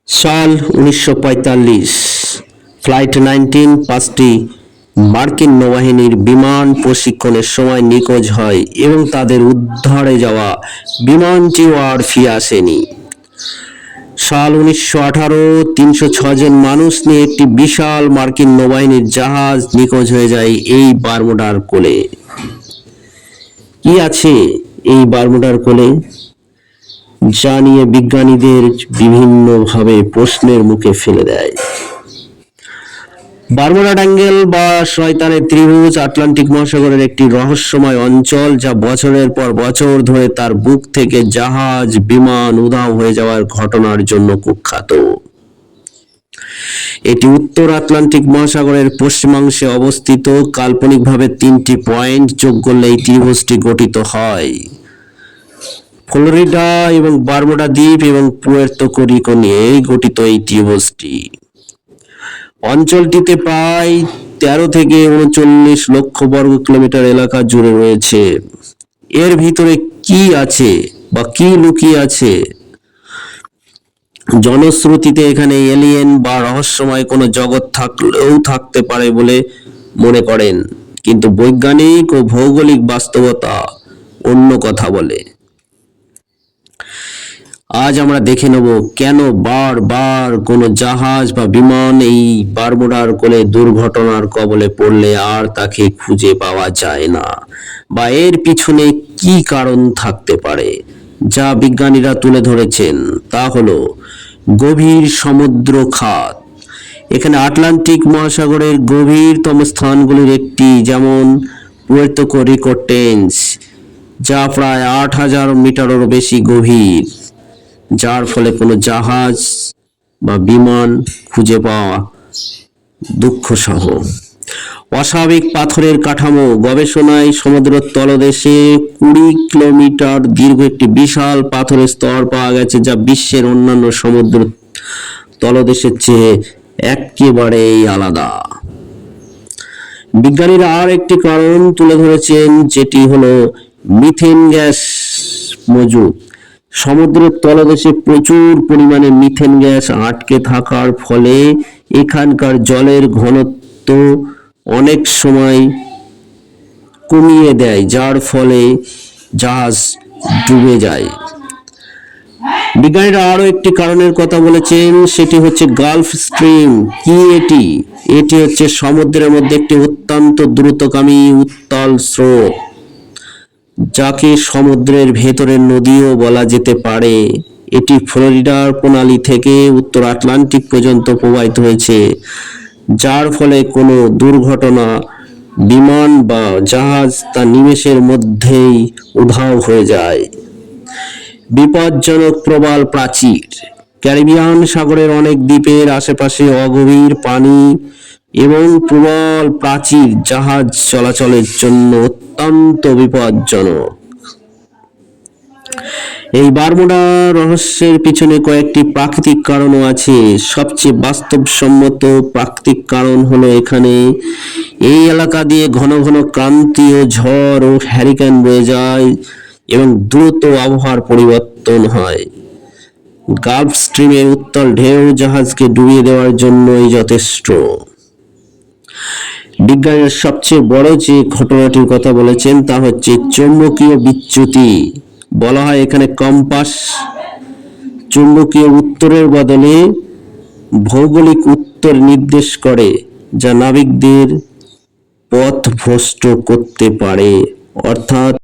সাল 1945, ফ্লাইট 19 5টি মার্কিন নৌবাহিনীর বিমান প্রশিক্ষণের সময় নিখোঁজ হয় এবং তাদের উদ্ধারে যাওয়া বিমানটিও আর ফিরে আসেনি। সাল 1918, 306 জন মানুষ নিয়ে একটি বিশাল মার্কিন নৌবাহিনীর জাহাজ নিখোঁজ হয়ে যায় এই বারমুডার কোলে। কি আছে এই বারমুডার কোলে, যা নিয়ে বিজ্ঞানীদের বিভিন্নভাবে প্রশ্নের মুখে ফেলে দেয়? বারমুডা ট্রায়াঙ্গেল বা শয়তানের ত্রিভুজ আটলান্টিক মহাসাগরের একটি রহস্যময় অঞ্চল, যা বছরের পর বছর ধরে তার বুক থেকে জাহাজ, বিমান উধাও হয়ে যাওয়ার ঘটনার জন্য কুখ্যাত। এটি উত্তর আটলান্টিক মহাসাগরের পশ্চিমাংশে অবস্থিত। কাল্পনিকভাবে 3টি পয়েন্ট যোগ করলে এই ত্রিভুজটি গঠিত হয়। ফ্লোরিডা এবং বারমুডা দ্বীপ এবং পুয়ের্তো রিকো নিয়ে গঠিত এই ত্রিভুজটি। অঞ্চলটিতে প্রায় 13 থেকে 39 লক্ষ বর্গ কিলোমিটার এলাকা জুড়ে রয়েছে। এর ভিতরে কি আছে বা কি লুকিয়ে আছে? জনশ্রুতিতে এখানে এলিয়েন বা রহস্যময় কোনো জগৎ থাকলেও থাকতে পারে বলে মনে করেন, কিন্তু বৈজ্ঞানিক ও ভৌগোলিক বাস্তবতা অন্য কথা বলে। আজ আমরা দেখে নেব কেন বারবার কোনো জাহাজ বা বিমান এই বারমুডার কোলে দুর্ঘটনার কবলে পড়লে আর তাকে খুঁজে পাওয়া যায় না, বা এর পিছনে কি কারণ থাকতে পারে। যা বিজ্ঞানীরা তুলে ধরেছেন তা হলো গভীর সমুদ্র খাত। এখানে আটলান্টিক মহাসাগরের গভীরতম স্থানগুলির একটি, যেমন পুয়ের্তো রিকো ট্রেঞ্চ, যা প্রায় 8000 মিটারেরও বেশি গভীর, যার ফলে কোনো জাহাজ বা বিমান খুঁজে পাওয়া দুঃসহ। অস্বাভাবিক পাথরের কাঠামো। গবেষণায় সমুদ্রের তলদেশে 20 কিলোমিটার দীর্ঘ একটি বিশাল পাথরের স্তর পাওয়া গেছে, যা বিশ্বের অন্যান্য সমুদ্র তলদেশের চেয়ে একেবারেই আলাদা। বিজ্ঞানীরা আর একটি কারণ তুলে ধরেছেন, যেটি হলো মিথেন গ্যাস মজুদ। সমুদ্রের তলদেশে প্রচুর পরিমাণে মিথেন গ্যাস আটকে থাকার ফলে এখানকার জলের ঘনত্ব অনেক সময় কমিয়ে দেয়, যার ফলে জাহাজ ডুবে যায়। বিজ্ঞানীরা আরো একটি কারণের কথা বলেছেন, সেটি হচ্ছে গালফ স্ট্রিম। কি এটি? এটি হচ্ছে সমুদ্রের মধ্যে একটি অত্যন্ত দ্রুতগামী উত্তাল স্রোত, যাকে সমুদ্রের ভেতরের নদীও বলা যেতে পারে। এটি ফ্লোরিডার প্রণালী থেকে উত্তর আটলান্টিক পর্যন্ত প্রবাহিত হয়েছে, যার ফলে কোনো দুর্ঘটনা, বিমান বা জাহাজ তা নিমেষের মধ্যেই উধাও হয়ে যায়। বিপজ্জনক প্রবাল প্রাচীর। ক্যারিবিয়ান সাগরের অনেক দ্বীপের আশেপাশে অগভীর পানি এবং প্রবল প্রাচীর জাহাজ চলাচলের জন্য অত্যন্ত বিপজ্জনক। এই বারমুডা রহস্যের পিছনে কয়েকটি প্রাকৃতিক কারণও আছে। সবচেয়ে বাস্তবসম্মত প্রাকৃতিক কারণ হলো এখানে এই এলাকা দিয়ে ঘন ঘন ক্রান্তীয় ঝড় ও হ্যারিকেন বয়ে যায় এবং দ্রুত আবহাওয়ার পরিবর্তন হয়। গালফ স্ট্রিমের উত্তাল ঢেউ জাহাজকে ডুবিয়ে দেওয়ার জন্যই যথেষ্ট। বিজ্ঞানীরা সবচেয়ে বড় যে ঘটনাটির কথা বলেছেন তা হচ্ছে চৌম্বকীয় বিচ্যুতি। বলা হয় এখানে কম্পাস চুম্বকীয় উত্তরের বদলে ভৌগোলিক উত্তর নির্দেশ করে, যা নাবিকদের পথভ্রষ্ট করতে পারে। অর্থাৎ